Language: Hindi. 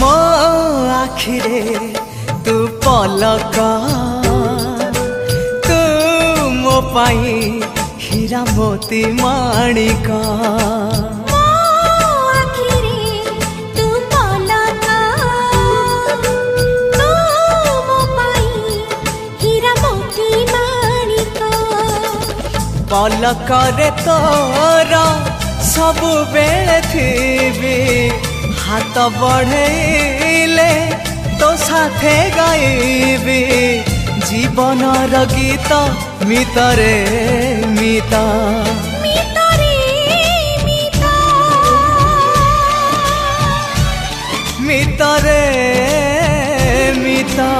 मो आखिरे तू पलक तू मो पाई हीरा मोती माणिक पलकरे तोर सबु बेले थी हाथ बढ़ेले तो साथे गाइबी जीवनर गीत मितरे मिता मितरे मिता